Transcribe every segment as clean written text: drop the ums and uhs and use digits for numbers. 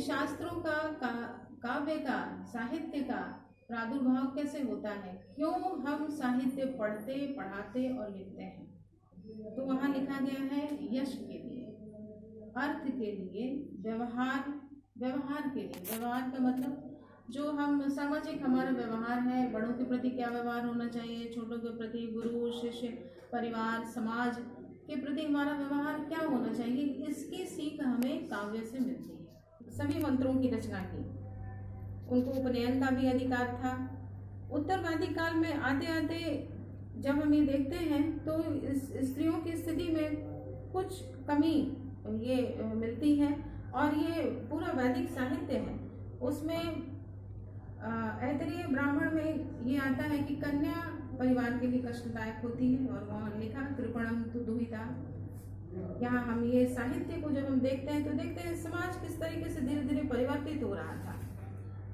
शास्त्रों का काव्य का, साहित्य का प्रादुर्भाव कैसे होता है, क्यों हम साहित्य पढ़ते, पढ़ाते और लिखते हैं। तो वहाँ लिखा गया है यश के लिए, अर्थ के लिए, व्यवहार के लिए। व्यवहार का मतलब जो हम सामाजिक हमारा व्यवहार है, बड़ों के प्रति क्या व्यवहार होना चाहिए, छोटों के प्रति, गुरु शिष्य परिवार समाज के प्रति हमारा व्यवहार क्या होना चाहिए, इसकी सीख हमें काव्य से मिलती है। सभी मंत्रों की रचना की, उनको उपनयन का भी अधिकार था। उत्तर वैदिक काल में आते आते जब हम ये देखते हैं तो स्त्रियों की स्थिति में कुछ कमी ये मिलती है, और ये पूरा वैदिक साहित्य है उसमें ऐतरेय ब्राह्मण में ये आता है कि कन्या परिवार के लिए कष्टदायक होती है, और वहाँ लिखा कृपणम तु दुहिता। यहाँ हम ये साहित्य को जब हम देखते हैं तो देखते हैं समाज किस तरीके से धीरे धीरे परिवर्तित हो रहा था।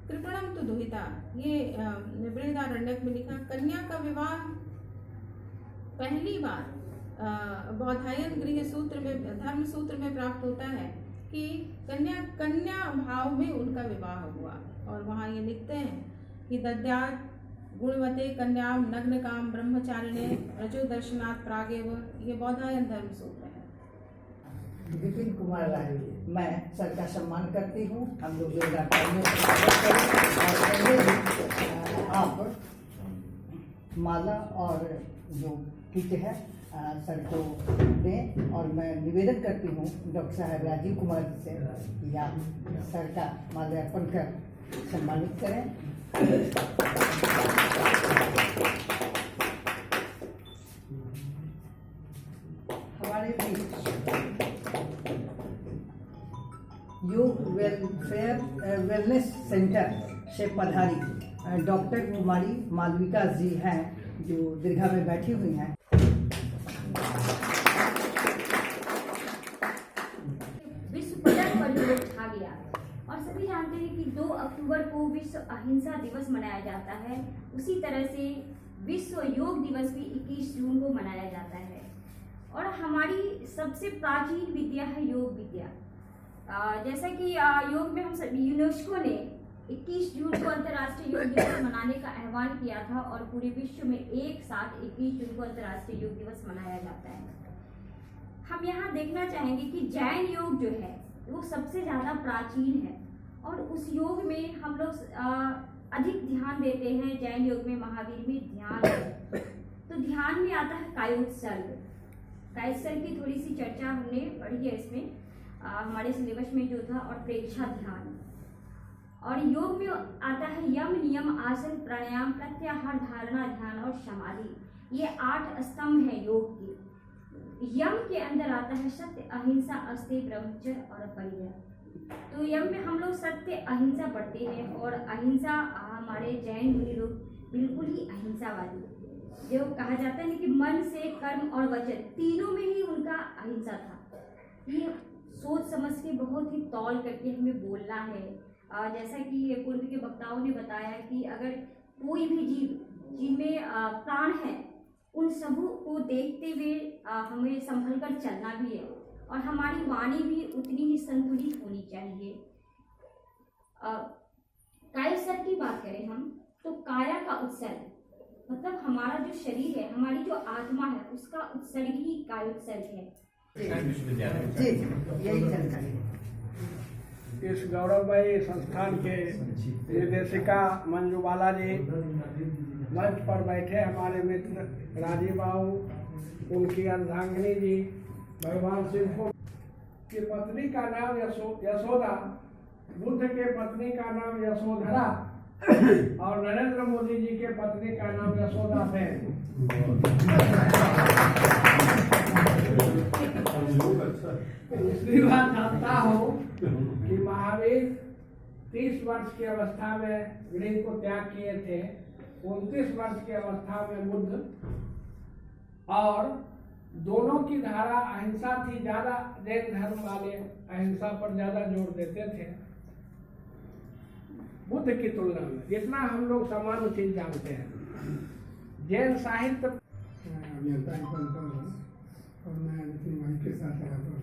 कृपणम तु दुहिता, ये बृहदारण्यक में लिखा। कन्या का विवाह पहली बार बौधायन गृह सूत्र में, धर्म सूत्र में प्राप्त होता है कि कन्या भाव में उनका विवाह हुआ। और वहाँ ये लिखते हैं कि दद्यात् गुणवते कन्याम नग्न काम ब्रह्मचारिणे रजो दर्शनात् प्रागेव, ये बौधायन धर्म सूत्र है। विपिन कुमार राय, मैं सर का सम्मान करती हूँ। हम लोग आप माला और जो किट है सर को दें, और मैं निवेदन करती हूँ डॉक्टर साहब राजीव कुमार जी से कि आप सर का माल्यार्पण कर सम्मानित करें। हमारे बीच योग वेलनेस सेंटर से पधारी डॉक्टर कुमारी मालविका जी हैं, जो दीर्घा में बैठी हुई हैं। विश्व पटल पर योग छा गया, और सभी जानते हैं कि 2 अक्टूबर को विश्व अहिंसा दिवस मनाया जाता है। उसी तरह से विश्व योग दिवस भी 21 जून को मनाया जाता है। और हमारी सबसे प्राचीन विद्या है योग विद्या। जैसा कि योग में हम सभी, यूनेस्को ने 21 जून को अंतर्राष्ट्रीय योग दिवस मनाने का आह्वान किया था, और पूरे विश्व में एक साथ 21 जून को अंतर्राष्ट्रीय योग दिवस मनाया जाता है। हम यहाँ देखना चाहेंगे कि जैन योग जो है वो सबसे ज्यादा प्राचीन है, और उस योग में हम लोग अधिक ध्यान देते हैं। जैन योग में, महावीर में ध्यान है। तो ध्यान में आता है कायोत्सर्ग। कायोत्सर्ग की थोड़ी सी चर्चा हमने पढ़ी है इसमें, हमारे सिलेबस में जो था, और प्रेक्षा ध्यान। और योग में आता है यम, नियम, आसन, प्राणायाम, प्रत्याहार, धारणा, ध्यान और समाधि। ये 8 स्तंभ है योग के। यम के अंदर आता है सत्य, अहिंसा, अस्तेय, ब्रह्मचर्य और परिग्रह। तो यम में हम लोग सत्य अहिंसा पढ़ते हैं, और अहिंसा हमारे जैन मुनि लोग बिल्कुल ही अहिंसावादी, जो कहा जाता है कि मन से, कर्म और वचन तीनों में ही उनका अहिंसा था। ये सोच समझ के बहुत ही तौल करके हमें बोलना है। जैसा कि पूर्व के वक्ताओं ने बताया कि अगर कोई भी जीव जिनमें प्राण है, उन सबों को देखते हुए हमें संभल कर चलना भी है, और हमारी वाणी भी उतनी ही संतुलित होनी चाहिए। कायोत्सर्ग की बात करें हम, तो काया का उत्सर्ग मतलब हमारा जो शरीर है, हमारी जो आत्मा है, उसका उत्सर्ग ही कायोत्सर्ग है। जी, यही जानकारी। इस गौरवमयी संस्थान के निर्देशिका मंजूबाला जी, मंच पर बैठे हमारे मित्र राजीव बाबू, उनकी अर्धांगिनी जी, भगवान शिव की पत्नी का नाम यशोदा, बुद्ध के पत्नी का नाम यशोधरा, और नरेंद्र मोदी जी के पत्नी का नाम यशोदा बेन। दूसरी बात जानता हूँ कि महावीर 30 वर्ष की अवस्था में गृह को त्याग किए थे, 29 वर्ष की अवस्था में बुद्ध, और दोनों की धारा अहिंसा थी। ज्यादा जैन धर्म वाले अहिंसा पर ज्यादा जोर देते थे बुद्ध की तुलना में, जितना हम लोग सामान्य चीज जानते हैं। जैन साहित्य और मैं नितिन भाई के साथ रहा था।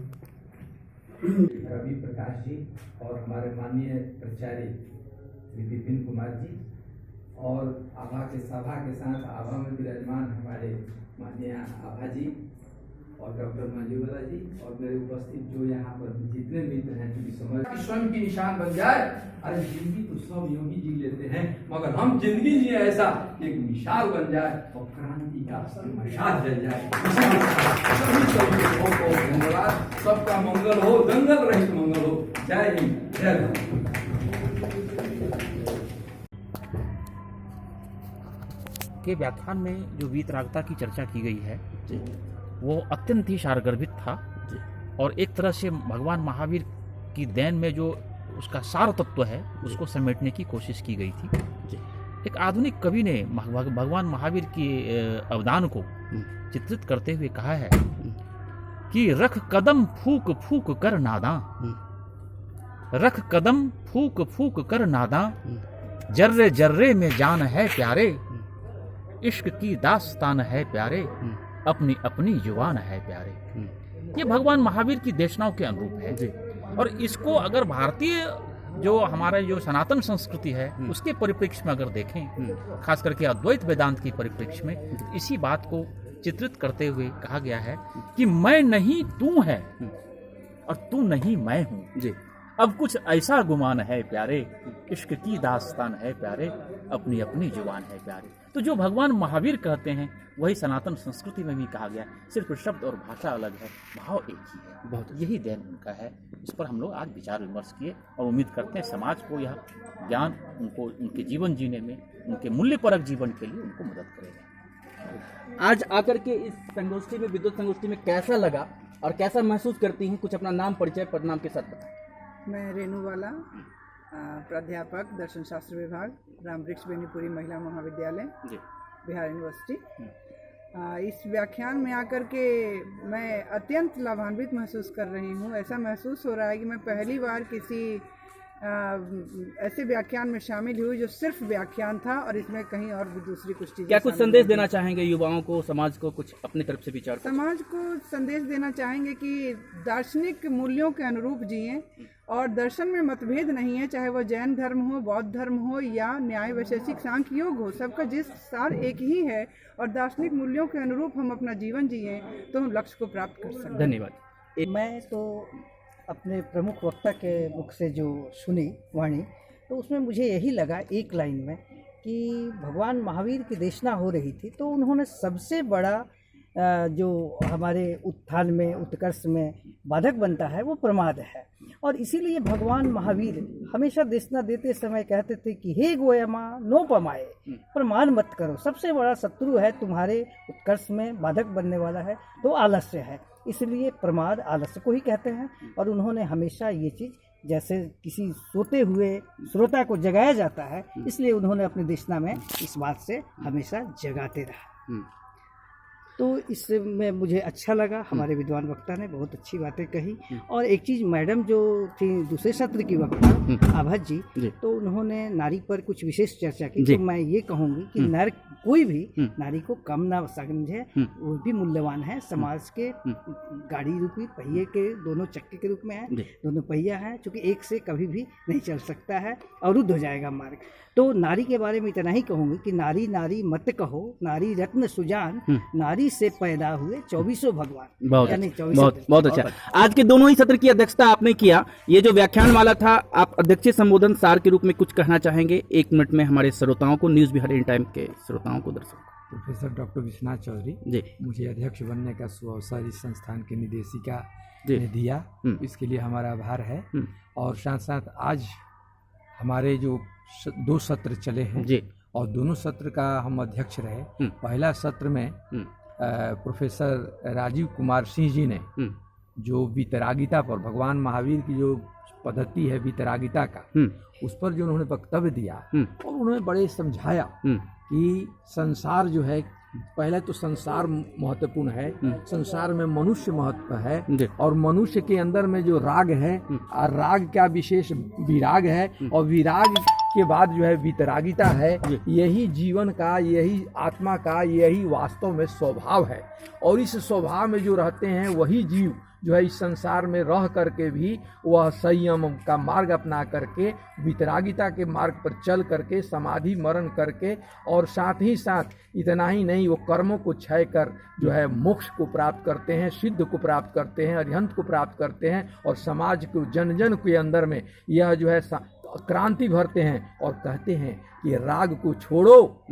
रवि प्रकाश जी और हमारे माननीय प्राचार्य श्री विपिन कुमार जी और आभा के सभा के साथ आभा में विराजमान हमारे माननीय आभा जी और डॉक्टर मंजूबाला जी और मेरे उपस्थित जो यहाँ पर जितने मित्र हैं क्योंकि समझ स्वयं की निशान बन जाए। अरे जिंदगी तो सब योगी जी लेते हैं मगर हम जिंदगी जिए ऐसा एक मिसाल बन जाए और क्रांति का मशाल जल जाए। सभी लोगों को धन्यवाद। सबका मंगल हो, दंगल रहित मंगल हो। जय हिंद, जय भारत। के व्याख्यान में जो वीतरागता की चर्चा की गई है वो अत्यंत ही सारगर्भित था और एक तरह से भगवान महावीर की देन में जो उसका सार तत्व है उसको समेटने की कोशिश की गई थी। एक आधुनिक कवि ने भगवान महावीर के अवदान को चित्रित करते हुए कहा है कि रख कदम फूक फूक कर नादां, रख कदम फूक फूक कर नादां, जर्रे जर्रे में जान है प्यारे, इश्क की दास्तान है प्यारे, अपनी अपनी जुबान है प्यारे। ये भगवान महावीर की देशनाओं के अनुरूप है और इसको अगर भारतीय जो हमारा जो सनातन संस्कृति है उसके परिप्रेक्ष्य में अगर देखें, खास करके अद्वैत वेदांत की परिप्रेक्ष्य में इसी बात को चित्रित करते हुए कहा गया है कि मैं नहीं तू है और तू नहीं मैं हूँ जी। अब कुछ ऐसा गुमान है प्यारे, इश्क की दास्तान है प्यारे, अपनी अपनी जुबान है प्यारे। तो जो भगवान महावीर कहते हैं वही सनातन संस्कृति में भी कहा गया, सिर्फ शब्द और भाषा अलग है, भाव एक ही है। बहुत यही देन उनका है। इस पर हम लोग आज विचार विमर्श किए और उम्मीद करते हैं समाज को यह ज्ञान उनको उनके जीवन जीने में, उनके मूल्यपरक जीवन के लिए उनको मदद करेगा। आज आकर के इस संगोष्ठी में, विद्वत संगोष्ठी में कैसा लगा और कैसा महसूस करती हैं? कुछ अपना नाम, परिचय, पदनाम के साथ बताएं। मैं रेणुवाला, प्राध्यापक दर्शन शास्त्र विभाग, रामवृक्ष बेनीपुरी महिला महाविद्यालय, बिहार यूनिवर्सिटी। इस व्याख्यान में आकर के मैं अत्यंत लाभान्वित महसूस कर रही हूँ। ऐसा महसूस हो रहा है कि मैं पहली बार किसी ऐसे व्याख्यान में शामिल हुई जो सिर्फ व्याख्यान था और इसमें कहीं और भी दूसरी कुछ चीजें। क्या कुछ संदेश देना चाहेंगे युवाओं को, समाज को? कुछ अपनी तरफ से विचार। समाज को संदेश देना चाहेंगे कि दार्शनिक मूल्यों के अनुरूप जिएं और दर्शन में मतभेद नहीं है, चाहे वह जैन धर्म हो, बौद्ध धर्म हो या न्याय वैशेषिक सांख्य योग हो, सबका जिस सार एक ही है और दार्शनिक मूल्यों के अनुरूप हम अपना जीवन जिए तो हम लक्ष्य को प्राप्त कर सकते हैं। धन्यवाद। मैं तो अपने प्रमुख वक्ता के मुख से जो सुनी वाणी तो उसमें मुझे यही लगा एक लाइन में कि भगवान महावीर की देशना हो रही थी तो उन्होंने सबसे बड़ा जो हमारे उत्थान में, उत्कर्ष में बाधक बनता है वो प्रमाद है। और इसीलिए भगवान महावीर हमेशा देशना देते समय कहते थे कि हे गोयमा नो पमाए, प्रमाद मत करो। सबसे बड़ा शत्रु है तुम्हारे उत्कर्ष में बाधक बनने वाला है तो आलस्य है, इसलिए प्रमाद आलस्य को ही कहते हैं। और उन्होंने हमेशा ये चीज़, जैसे किसी सोते हुए श्रोता को जगाया जाता है, इसलिए उन्होंने अपनी देशना में इस बात से हमेशा जगाते रहा। तो इसमें मुझे अच्छा लगा, हमारे विद्वान वक्ता ने बहुत अच्छी बातें कही। और एक चीज़, मैडम जो थी दूसरे सत्र की वक्ता आभा जी, तो उन्होंने नारी पर कुछ विशेष चर्चा की। तो मैं ये कहूँगी कि नर कोई भी नारी को कम ना समझे, वो भी मूल्यवान है, समाज के गाड़ी रूपी पहिए के दोनों चक्के के रूप में है, दोनों पहिया है, चूँकि एक से कभी भी नहीं चल सकता है, अवरुद्ध हो जाएगा मार्ग। तो नारी के बारे में इतना ही कहूँगी कि नारी नारी मत कहो, नारी रत्न सुजान, नारी से पैदा हुए 24 भगवान। बहुत अच्छा। आज के दोनों ही सत्र की अध्यक्षता आपने किया। ये जो व्याख्यान माला था, आप अध्यक्षीय संबोधन सार के रूप में कुछ कहना चाहेंगे 1 मिनट में हमारे श्रोताओं को, न्यूज बिहार इन टाइम के श्रोताओं को, दर्शकों? प्रोफेसर डॉक्टर विश्वनाथ चौधरी जी, मुझे अध्यक्ष बनने का सुअवसर इस संस्थान की निदेशिका ने दिया, इसके लिए हमारा आभार है। और साथ साथ आज हमारे जो 2 सत्र चले हैं जी, और दोनों सत्र का हम अध्यक्ष रहे। पहला सत्र में प्रोफेसर राजीव कुमार सिंह जी ने जो वितरागिता पर, भगवान महावीर की जो पद्धति है वितरागिता का, उस पर जो उन्होंने वक्तव्य दिया और उन्होंने बड़े समझाया कि संसार जो है, पहले तो संसार महत्वपूर्ण है, संसार में मनुष्य महत्व है, और मनुष्य के अंदर में जो राग है, राग का विशेष विराग है, और विराग के बाद जो है वितरागिता है। यही जीवन का, यही आत्मा का, यही वास्तव में स्वभाव है। और इस स्वभाव में जो रहते हैं वही जीव जो है इस संसार में रह करके भी वह संयम का मार्ग अपना करके वितरागिता के मार्ग पर चल करके समाधि मरण करके और साथ ही साथ इतना ही नहीं, वो कर्मों को क्षय कर जो है मोक्ष को प्राप्त करते हैं, सिद्ध को प्राप्त करते हैं, अरिहंत को प्राप्त करते हैं और समाज को जन जन के अंदर में यह जो है क्रांति भरते हैं और कहते हैं कि राग को छोड़ो,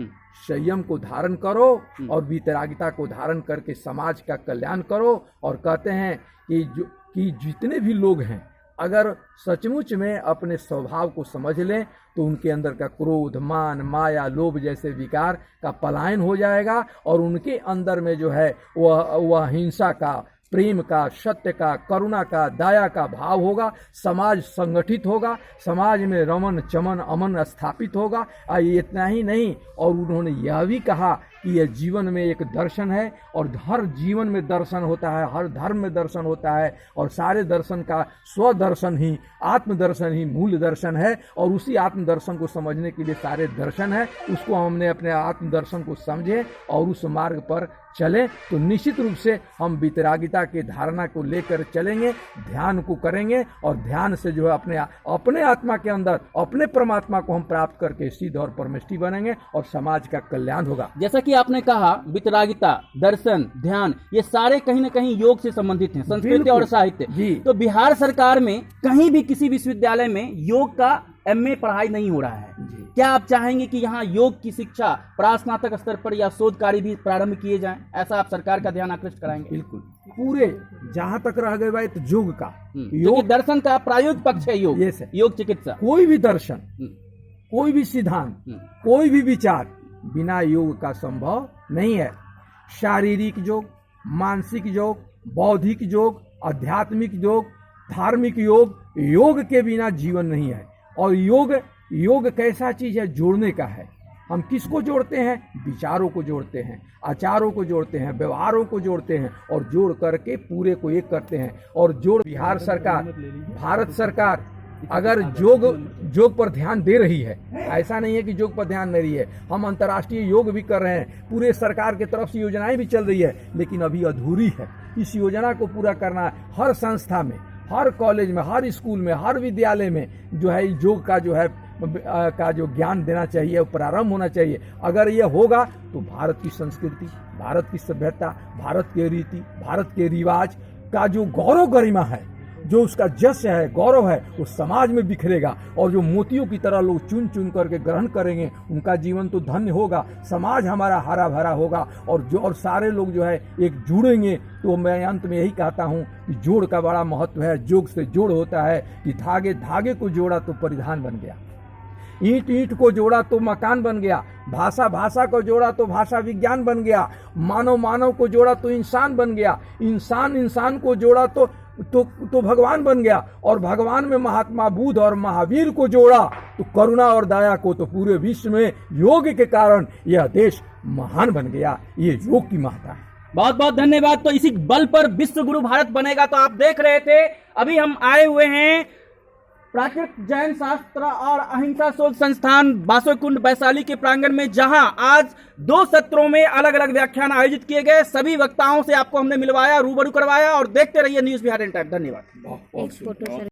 संयम को धारण करो और वितरागिता को धारण करके समाज का कल्याण करो। और कहते हैं कि जितने भी लोग हैं अगर सचमुच में अपने स्वभाव को समझ लें तो उनके अंदर का क्रोध, मान, माया, लोभ जैसे विकार का पलायन हो जाएगा और उनके अंदर में जो है वह हिंसा का, प्रेम का, सत्य का, करुणा का, दया का भाव होगा। समाज संगठित होगा, समाज में रमन चमन अमन स्थापित होगा। इतना ही नहीं, और उन्होंने यह भी कहा कि यह जीवन में एक दर्शन है और हर जीवन में दर्शन होता है, हर धर्म में दर्शन होता है और सारे दर्शन का स्वदर्शन ही, आत्मदर्शन ही मूल दर्शन है। और उसी आत्मदर्शन को समझने के लिए सारे दर्शन है, उसको हमने अपने आत्मदर्शन को समझे और उस मार्ग पर चलें तो निश्चित रूप से हम वितरागिता की धारणा को लेकर चलेंगे, ध्यान को करेंगे और ध्यान से जो है अपने आत्मा के अंदर अपने परमात्मा को हम प्राप्त करके सिद्ध और परमेष्टि बनेंगे और समाज का कल्याण होगा। जैसा कि आपने कहा वितरागिता, दर्शन, ध्यान ये सारे कहीं न कहीं योग से संबंधित हैं, संस्कृति और साहित्य जी। तो बिहार सरकार में कहीं भी किसी विश्वविद्यालय में योग का MA पढ़ाई नहीं हो रहा है, क्या आप चाहेंगे कि यहाँ योग की शिक्षा प्रास्नातक स्तर पर या शोध कार्य भी प्रारंभ किए जाएं? ऐसा आप सरकार का ध्यान आकृष्ट कराएंगे? बिल्कुल, पूरे जहाँ तक रह गए भाई तो योग का, योग दर्शन का प्रायोगिक पक्ष है योग, योग चिकित्सा। कोई भी दर्शन, कोई भी सिद्धांत, कोई भी विचार बिना योग का संभव नहीं है। शारीरिक योग, मानसिक योग, बौद्धिक योग, आध्यात्मिक योग, धार्मिक योग, योग के बिना जीवन नहीं है। और योग कैसा चीज है? जोड़ने का है। हम किसको जोड़ते हैं? विचारों को जोड़ते हैं, आचारों को जोड़ते हैं, व्यवहारों को जोड़ते हैं और जोड़ करके पूरे को एक करते हैं। और जोड़ बिहार सरकार, भारत सरकार अगर योग पर ध्यान दे रही है, ऐसा नहीं है कि योग पर ध्यान नहीं रही है, हम अंतर्राष्ट्रीय योग भी कर रहे हैं, पूरे सरकार की तरफ से योजनाएं भी चल रही है, लेकिन अभी अधूरी है। इस योजना को पूरा करना हर संस्था में, हर कॉलेज में, हर स्कूल में, हर विद्यालय में जो है योग का जो है का जो ज्ञान देना चाहिए वो प्रारंभ होना चाहिए। अगर ये होगा तो भारत की संस्कृति, भारत की सभ्यता, भारत के रीति, भारत के रिवाज का जो गौरव गरिमा है, जो उसका जश है, गौरव है, वो समाज में बिखरेगा और जो मोतियों की तरह लोग चुन चुन करके ग्रहण करेंगे उनका जीवन तो धन्य होगा, समाज हमारा हरा भरा होगा और सारे लोग जो है एक जुड़ेंगे। तो मैं अंत में यही कहता हूँ कि जोड़ का बड़ा महत्व है। योग से जोड़ होता है कि धागे धागे को जोड़ा तो परिधान बन गया, ईंट ईंट को जोड़ा तो मकान बन गया, भाषा भाषा को जोड़ा तो भाषा विज्ञान बन गया, मानव मानव को जोड़ा तो इंसान बन गया, इंसान इंसान को जोड़ा तो भगवान बन गया और भगवान में महात्मा बुद्ध और महावीर को जोड़ा तो करुणा और दया को, तो पूरे विश्व में योग के कारण यह देश महान बन गया। ये योग की महत्ता है। बहुत बहुत धन्यवाद। तो इसी बल पर विश्व गुरु भारत बनेगा। तो आप देख रहे थे, अभी हम आए हुए हैं प्राकृत जैन शास्त्र और अहिंसा शोध संस्थान बासोकुंड वैशाली के प्रांगण में, जहां आज 2 सत्रों में अलग अलग व्याख्यान आयोजित किए गए। सभी वक्ताओं से आपको हमने मिलवाया, रूबरू करवाया और देखते रहिए न्यूज़ बिहार इन टाइम। धन्यवाद।